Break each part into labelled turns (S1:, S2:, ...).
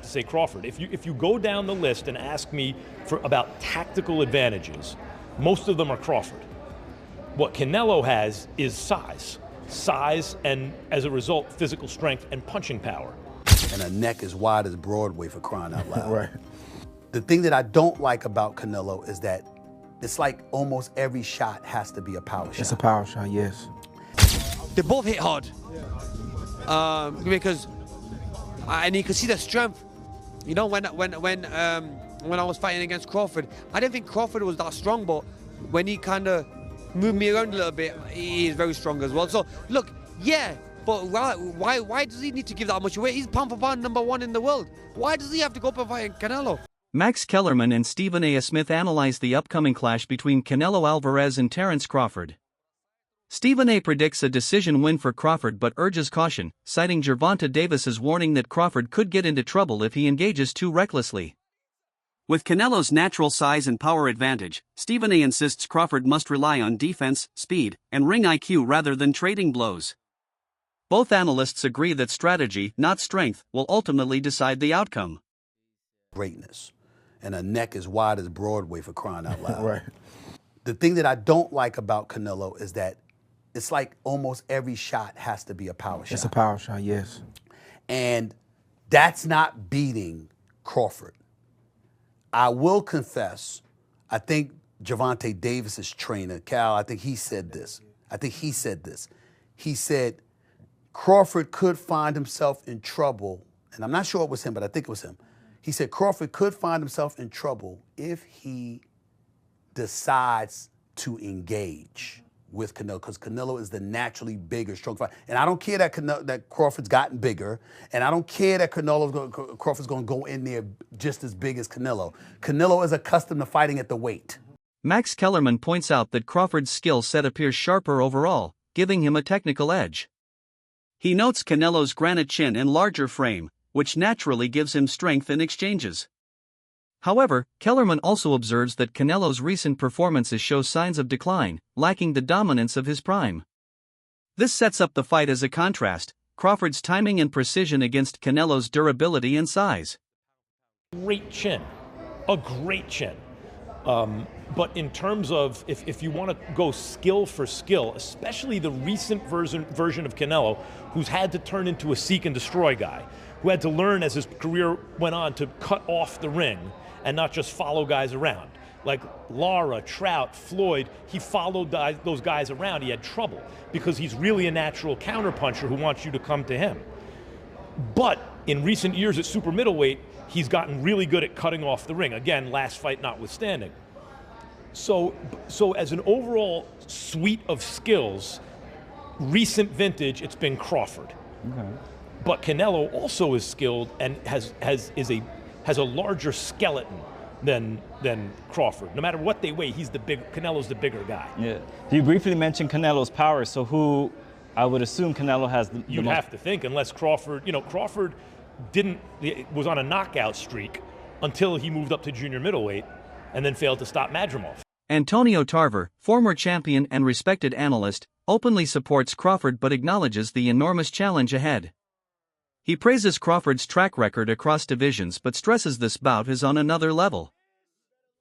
S1: to say Crawford. If you go down the list and ask me about tactical advantages, most of them are Crawford. What Canelo has is size, and as a result, physical strength and punching power.
S2: And a neck as wide as Broadway, for crying out loud.
S3: Right.
S2: The thing that I don't like about Canelo is that it's like almost every shot has to be a power shot.
S3: It's a power shot, yes.
S4: They both hit hard. Because and you can see the strength. You know, when I was fighting against Crawford, I didn't think Crawford was that strong, but when he kind of moved me around a little bit, he is very strong as well. So look, yeah, but why does he need to give that much away? He's pound for pound #1 in the world. Why does he have to go up and fight Canelo?
S5: Max Kellerman and Stephen A. Smith analyze the upcoming clash between Canelo Alvarez and Terence Crawford. Stephen A. predicts a decision win for Crawford but urges caution, citing Gervonta Davis's warning that Crawford could get into trouble if he engages too recklessly. With Canelo's natural size and power advantage, Stephen A. insists Crawford must rely on defense, speed, and ring IQ rather than trading blows. Both analysts agree that strategy, not strength, will ultimately decide the outcome.
S2: Greatness. And a neck as wide as Broadway, for crying out loud.
S3: Right.
S2: The thing that I don't like about Canelo is that it's like almost every shot has to be a power shot.
S3: It's a power shot, yes.
S2: And that's not beating Crawford. I will confess, I think Gervonta Davis's trainer, Cal, I think he said this. He said Crawford could find himself in trouble, and I'm not sure it was him, but I think it was him. He said Crawford could find himself in trouble if he decides to engage with Canelo, because Canelo is the naturally bigger, strong fighter. And I don't care that Crawford's gotten bigger, and I don't care that Crawford's going to go in there just as big as Canelo. Canelo is accustomed to fighting at the weight.
S5: Max Kellerman points out that Crawford's skill set appears sharper overall, giving him a technical edge. He notes Canelo's granite chin and larger frame, which naturally gives him strength in exchanges. However, Kellerman also observes that Canelo's recent performances show signs of decline, lacking the dominance of his prime. This sets up the fight as a contrast, Crawford's timing and precision against Canelo's durability and size.
S1: Great chin, a great chin. But in terms of, if you want to go skill for skill, especially the recent version of Canelo, who's had to turn into a seek and destroy guy, who had to learn as his career went on to cut off the ring and not just follow guys around. Like Lara, Trout, Floyd, he followed those guys around. He had trouble because he's really a natural counterpuncher who wants you to come to him. But in recent years at super middleweight, he's gotten really good at cutting off the ring. Again, last fight notwithstanding. So as an overall suite of skills, recent vintage, it's been Crawford.
S3: Okay.
S1: But Canelo also is skilled and has a larger skeleton than Crawford. No matter what they weigh, Canelo's the bigger guay.
S6: Yeah. You briefly mentioned Canelo's power, so who I would assume Canelo has the
S1: You'd
S6: most.
S1: have to think, unless Crawford was on a knockout streak until he moved up to junior middleweight and then failed to stop Madrimov.
S5: Antonio Tarver, former champion and respected analyst, openly supports Crawford but acknowledges the enormous challenge ahead. He praises Crawford's track record across divisions but stresses this bout is on another level.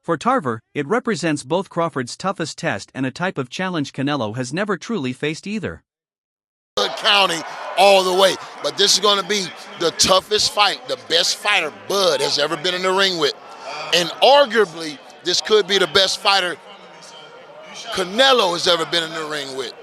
S5: For Tarver, it represents both Crawford's toughest test and a type of challenge Canelo has never truly faced either.
S7: County all the way, but this is going to be the toughest fight, the best fighter Bud has ever been in the ring with. And arguably, this could be the best fighter Canelo has ever been in the ring with.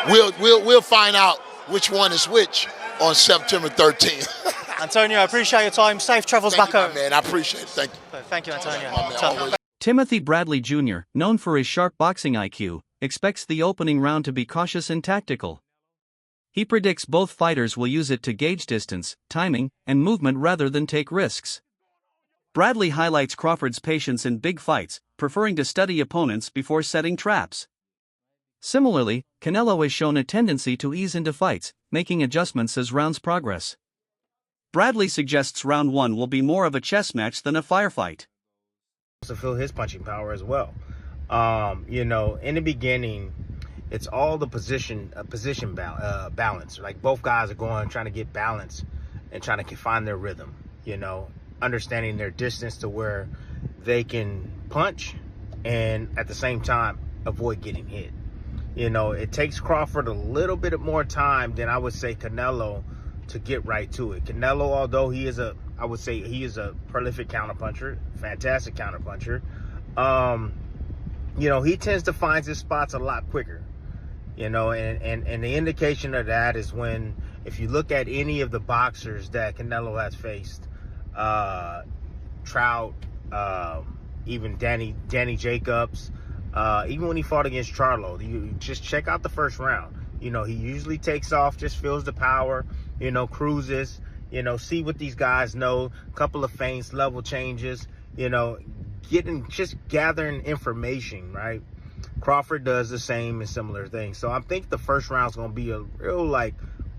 S7: We'll find out which one is which on September 13th.
S8: Antonio, I appreciate your time. Safe travels back home.
S7: Man, I appreciate it. Thank you.
S8: Thank you, Antonio.
S5: Timothy Bradley Jr., known for his sharp boxing IQ, expects the opening round to be cautious and tactical. He predicts both fighters will use it to gauge distance, timing, and movement rather than take risks. Bradley highlights Crawford's patience in big fights, preferring to study opponents before setting traps. Similarly, Canelo has shown a tendency to ease into fights, making adjustments as rounds progress. Bradley suggests round 1 will be more of a chess match than a firefight.
S9: To feel his punching power as well. In the beginning, it's all the position balance. Like both guys are trying to get balance and trying to find their rhythm. understanding their distance to where they can punch and at the same time avoid getting hit. It takes Crawford a little bit more time than I would say Canelo to get right to it. Canelo, although I would say he is a prolific counterpuncher, fantastic counterpuncher, he tends to find his spots a lot quicker. And the indication of that is if you look at any of the boxers that Canelo has faced, Trout, even Danny Jacobs, even when he fought against Charlo, you just check out the first round. He usually takes off, just feels the power, cruises, see what these guys know, couple of feints, level changes, gathering information, right? Crawford does the same and similar things. So I think the first round is going to be a real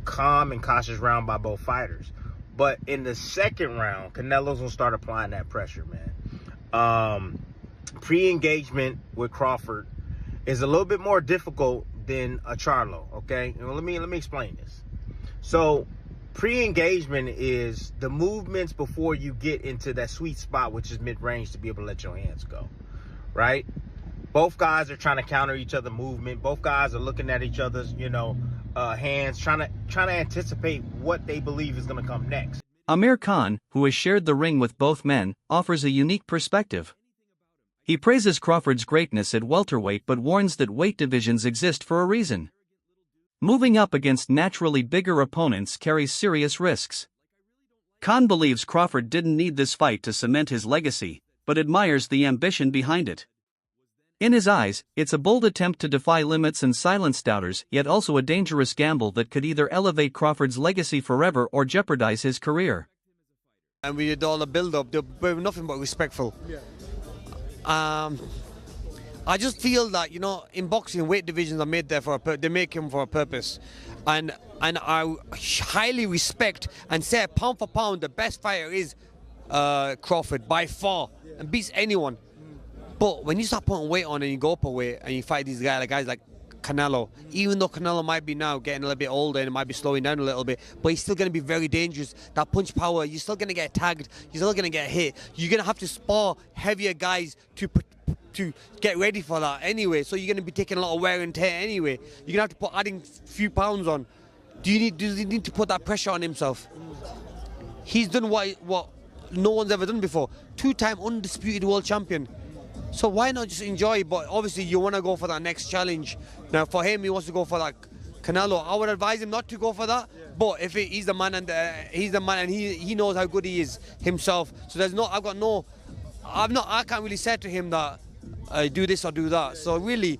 S9: calm and cautious round by both fighters. But in the second round, Canelo's going to start applying that pressure, man. Pre-engagement with Crawford is a little bit more difficult than a Charlo, okay? And let me explain this. So pre-engagement is the movements before you get into that sweet spot, which is mid-range, to be able to let your hands go, right? Both guys are trying to counter each other movement. Both guys are looking at each other's, hands, trying to anticipate what they believe is going to come next.
S5: Amir Khan, who has shared the ring with both men, offers a unique perspective. He praises Crawford's greatness at welterweight but warns that weight divisions exist for a reason. Moving up against naturally bigger opponents carries serious risks. Khan believes Crawford didn't need this fight to cement his legacy, but admires the ambition behind it. In his eyes, it's a bold attempt to defy limits and silence doubters, yet also a dangerous gamble that could either elevate Crawford's legacy forever or jeopardize his career.
S4: And we did all the build-up, they were nothing but respectful. Yeah. I just feel that, in boxing, weight divisions are made there they make him for a purpose. And I highly respect and say pound for pound, the best fighter is Crawford by far, and beats anyone. But when you start putting weight on and you go up a weight and you fight these guys like Canelo, even though Canelo might be now getting a little bit older and it might be slowing down a little bit, but he's still going to be very dangerous. That punch power, you're still going to get tagged, you're still going to get hit. You're going to have to spar heavier guys to get ready for that anyway. So you're going to be taking a lot of wear and tear anyway. You're going to have to put adding a few pounds on. Does he need to put that pressure on himself? He's done what no one's ever done before. 2-time undisputed world champion. So why not just enjoy? But obviously you want to go for that next challenge. Now for him, he wants to go for that Canelo. I would advise him not to go for that. Yeah. But if he's the man and he knows how good he is himself. So I can't really say to him that do this or do that. So really,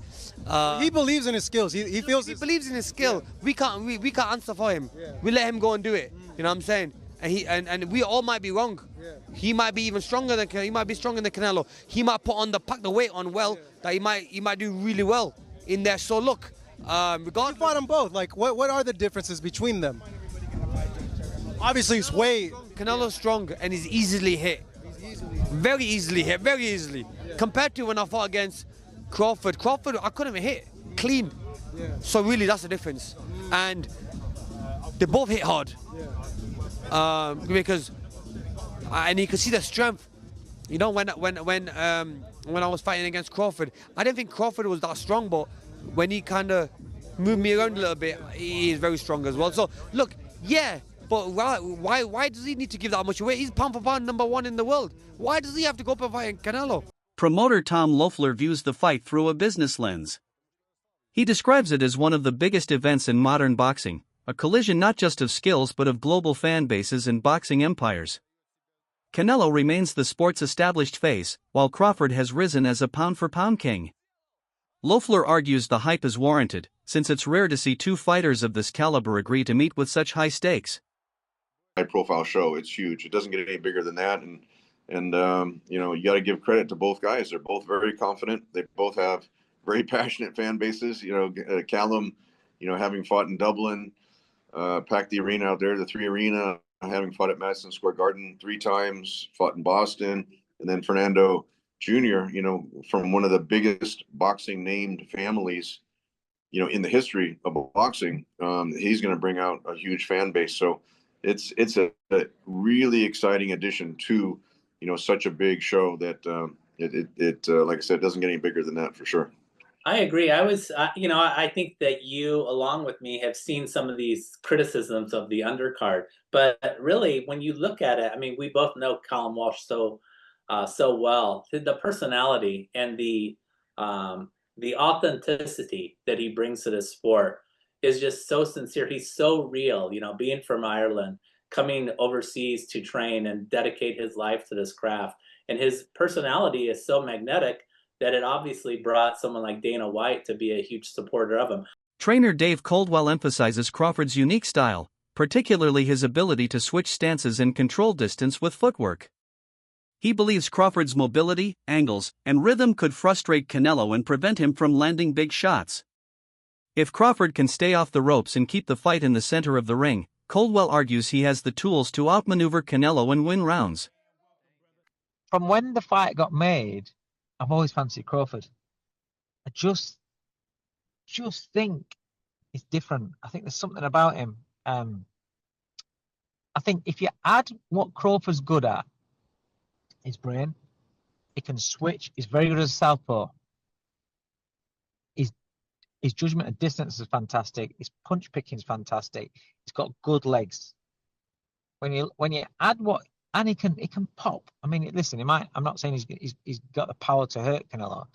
S10: he believes in his skills. He feels
S4: he believes in his skill. Yeah. We can't answer for him. Yeah. We let him go and do it. You know what I'm saying? And we all might be wrong. Yeah. He might be even stronger than Canelo. He might pack the weight on well. Yeah. That he might do really well in there. So look,
S10: you fought them both. What are the differences between them? Obviously, he's way.
S4: Canelo's strong and he's easily hit. Very easily hit. Yeah. Compared to when I fought against Crawford, I couldn't even hit clean. Yeah. So really, that's the difference. And they both hit hard. Yeah. Because and you can see the strength. When I was fighting against Crawford, I didn't think Crawford was that strong, but when he kind of moved me around a little bit, he is very strong as well. So look, yeah, but why does he need to give that much away? He's pound for pound #1 in the world. Why does he have to go up and fight Canelo?
S5: Promoter Tom Loeffler views the fight through a business lens. He describes it as one of the biggest events in modern boxing. A collision not just of skills but of global fan bases and boxing empires. Canelo remains the sport's established face, while Crawford has risen as a pound-for-pound king. Loeffler argues the hype is warranted, since it's rare to see two fighters of this caliber agree to meet with such high stakes.
S11: High-profile show, it's huge. It doesn't get any bigger than that, and you got to give credit to both guys. They're both very confident. They both have very passionate fan bases. Callum, having fought in Dublin, packed the arena out there, the 3 Arena, having fought at Madison Square Garden 3 times, fought in Boston, and then Fernando Jr., from one of the biggest boxing named families, in the history of boxing, he's going to bring out a huge fan base. So it's a really exciting addition to, such a big show that like I said, doesn't get any bigger than that for sure.
S12: I agree. I think that you, along with me, have seen some of these criticisms of the undercard. But really, when you look at it, I mean, we both know Callum Walsh so well. The personality and the authenticity that he brings to this sport is just so sincere. He's so real. Being from Ireland, coming overseas to train and dedicate his life to this craft, and his personality is so magnetic that it obviously brought someone like Dana White to be a huge supporter of him.
S5: Trainer Dave Coldwell emphasizes Crawford's unique style, particularly his ability to switch stances and control distance with footwork. He believes Crawford's mobility, angles, and rhythm could frustrate Canelo and prevent him from landing big shots. If Crawford can stay off the ropes and keep the fight in the center of the ring, Coldwell argues he has the tools to outmaneuver Canelo and win rounds.
S13: From when the fight got made, I've always fancied Crawford. I just think it's different. I think there's something about him. I think if you add what Crawford's good at, his brain, he can switch. He's very good as a southpaw. His judgment of distance is fantastic. His punch picking is fantastic. He's got good legs. When you add what, and he can pop. I mean, listen, I'm not saying he's got the power to hurt Canelo,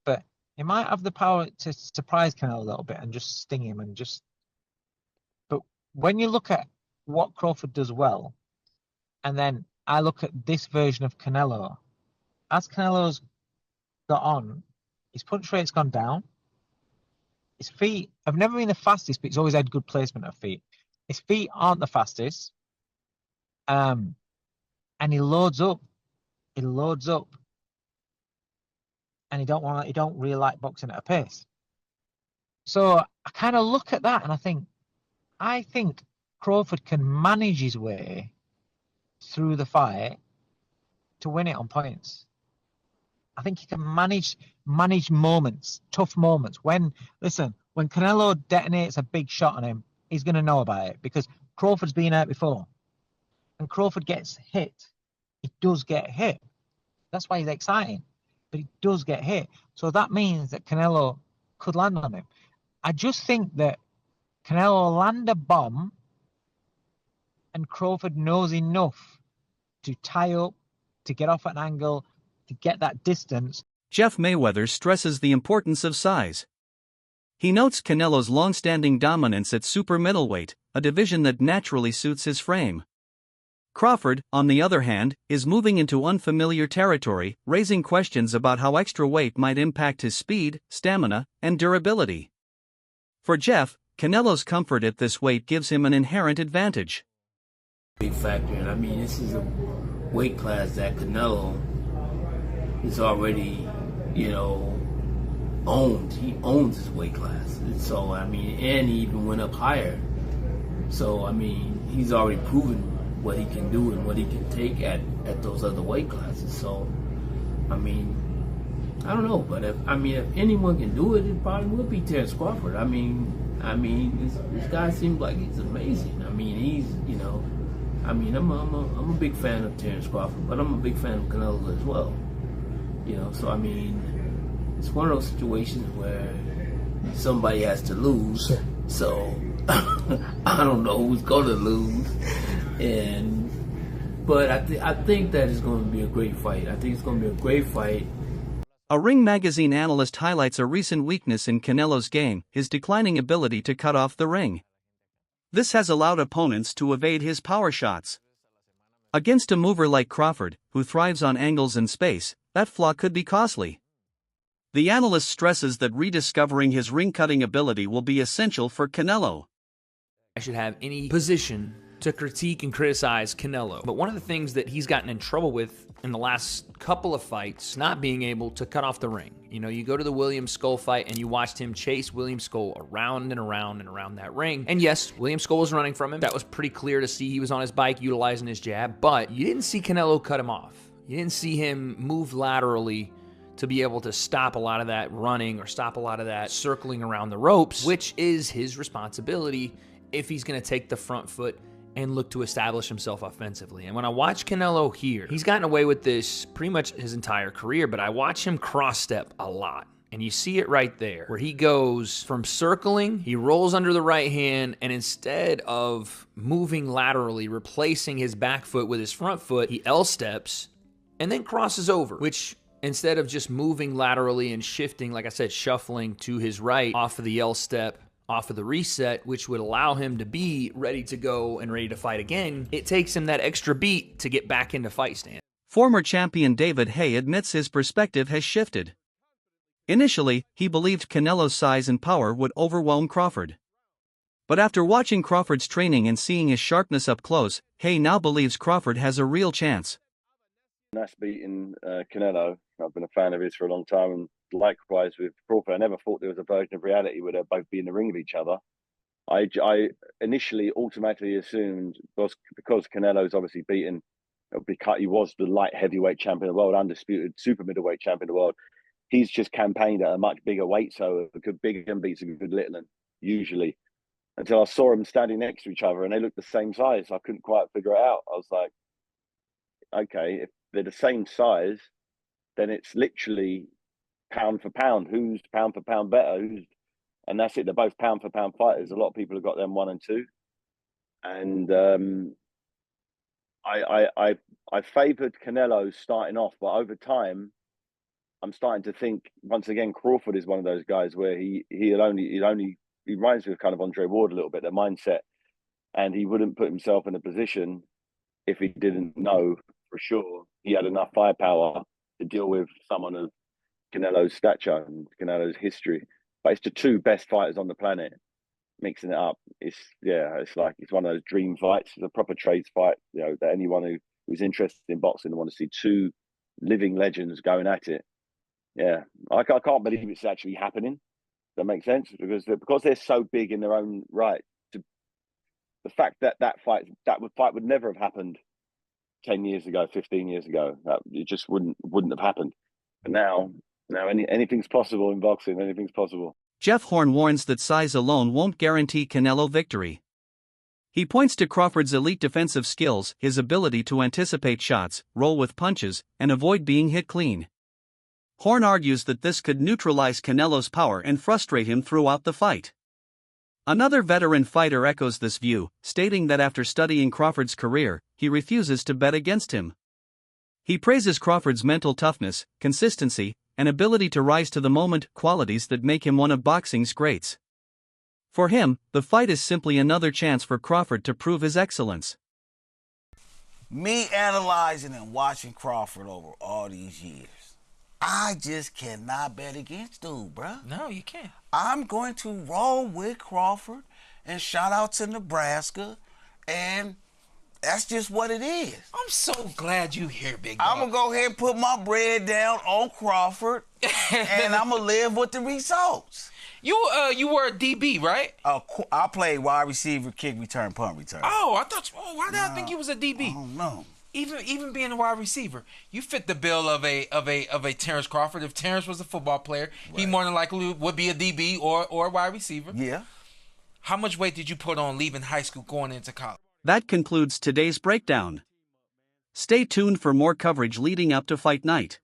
S13: but he might have the power to surprise Canelo a little bit and just sting him and just. But when you look at what Crawford does well, and then I look at this version of Canelo, as Canelo's got on, his punch rate's gone down. His feet have never been the fastest, but he's always had good placement of feet. His feet aren't the fastest. And he loads up. And he don't really like boxing at a pace. So I kind of look at that and I think Crawford can manage his way through the fight to win it on points. I think he can manage moments, tough moments. When Canelo detonates a big shot on him, he's going to know about it because Crawford's been hurt before. And Crawford gets hit. He does get hit. That's why he's exciting. But he does get hit. So that means that Canelo could land on him. I just think that Canelo will land a bomb and Crawford knows enough to tie up, to get off at an angle, to get that distance.
S5: Jeff Mayweather stresses the importance of size. He notes Canelo's long-standing dominance at super middleweight, a division that naturally suits his frame. Crawford, on the other hand, is moving into unfamiliar territory, raising questions about how extra weight might impact his speed, stamina, and durability. For Jeff, Canelo's comfort at this weight gives him an inherent advantage.
S14: Big factor, and I mean, this is a weight class that Canelo is already, owned. He owns his weight class. And so, I mean, and he even went up higher. So, I mean, he's already proven what he can do and what he can take at those other weight classes. So, I mean, I don't know, but if anyone can do it, it probably would be Terence Crawford. I mean, this guy seems like he's amazing. I mean, I'm a big fan of Terence Crawford, but I'm a big fan of Canelo as well. So I mean, it's one of those situations where somebody has to lose. So I don't know who's going to lose, but I think that it's going to be a great fight. I think it's going to be a great fight.
S5: A Ring magazine analyst highlights a recent weakness in Canelo's game, his declining ability to cut off the ring. This has allowed opponents to evade his power shots. Against a mover like Crawford, who thrives on angles and space, that flaw could be costly. The analyst stresses that rediscovering his ring-cutting ability will be essential for Canelo.
S15: I should have any position to critique and criticize Canelo. But one of the things that he's gotten in trouble with in the last couple of fights, not being able to cut off the ring. You go to the William Skull fight and you watched him chase William Skull around and around and around that ring. And yes, William Skull was running from him. That was pretty clear to see. He was on his bike utilizing his jab, but you didn't see Canelo cut him off. You didn't see him move laterally to be able to stop a lot of that running or stop a lot of that circling around the ropes, which is his responsibility if he's going to take the front foot and look to establish himself offensively. And when I watch Canelo here, he's gotten away with this pretty much his entire career, but I watch him cross-step a lot. And you see it right there, where he goes from circling, he rolls under the right hand, and instead of moving laterally, replacing his back foot with his front foot, he L-steps and then crosses over, which instead of just moving laterally and shifting, like I said, shuffling to his right off of the L-step, off of the reset, which would allow him to be ready to go and ready to fight again, it takes him that extra beat to get back into fight stand.
S5: Former champion David Haye admits his perspective has shifted. Initially, he believed Canelo's size and power would overwhelm Crawford. But after watching Crawford's training and seeing his sharpness up close, Haye now believes Crawford has a real chance.
S16: That's beating Canelo. I've been a fan of his for a long time, and likewise with Crawford. I never thought there was a version of reality where they'd both be in the ring of each other. I initially automatically assumed because Canelo's obviously beaten, because he was the light heavyweight champion of the world, undisputed super middleweight champion of the world. He's just campaigned at a much bigger weight, so a good big one beats a good little one, usually. Until I saw them standing next to each other, and they looked the same size. I couldn't quite figure it out. I was like, okay, if they're the same size, then it's literally pound for pound. Who's pound for pound better? And that's it. They're both pound for pound fighters. A lot of people have got them 1 and 2. And I favoured Canelo starting off, but over time, I'm starting to think once again Crawford is one of those guys where he reminds me of kind of Andre Ward a little bit, their mindset, and he wouldn't put himself in a position if he didn't know for sure he had enough firepower to deal with someone of Canelo's stature and Canelo's history. But it's the two best fighters on the planet mixing it up. It's like it's one of those dream fights. It's a proper trades fight. You know, that anyone who's interested in boxing and want to see two living legends going at it. Yeah, I can't believe it's actually happening. That makes sense because they're so big in their own right. The fact that fight would never have happened 10 years ago, 15 years ago. It just wouldn't have happened. But now anything's possible in boxing. Anything's possible.
S5: Jeff Horn warns that size alone won't guarantee Canelo victory. He points to Crawford's elite defensive skills, his ability to anticipate shots, roll with punches, and avoid being hit clean. Horn argues that this could neutralize Canelo's power and frustrate him throughout the fight. Another veteran fighter echoes this view, stating that after studying Crawford's career, he refuses to bet against him. He praises Crawford's mental toughness, consistency, and ability to rise to the moment, qualities that make him one of boxing's greats. For him, the fight is simply another chance for Crawford to prove his excellence.
S17: Me analyzing and watching Crawford over all these years, I just cannot bet against dude, bruh.
S18: No, you can't.
S17: I'm going to roll with Crawford, and shout out to Nebraska, and that's just what it is.
S18: I'm so glad you here, big dog.
S17: I'm going to go ahead and put my bread down on Crawford, and I'm going to live with the results.
S18: You were a DB, right?
S17: I played wide receiver, kick return, punt return.
S18: Oh, I thought. Why did I think you was a DB?
S17: I don't know.
S18: Even being a wide receiver, you fit the bill of a Terence Crawford. If Terence was a football player, right, he more than likely would be a DB or a wide receiver.
S17: Yeah.
S18: How much weight did you put on leaving high school going into college?
S5: That concludes today's breakdown. Stay tuned for more coverage leading up to fight night.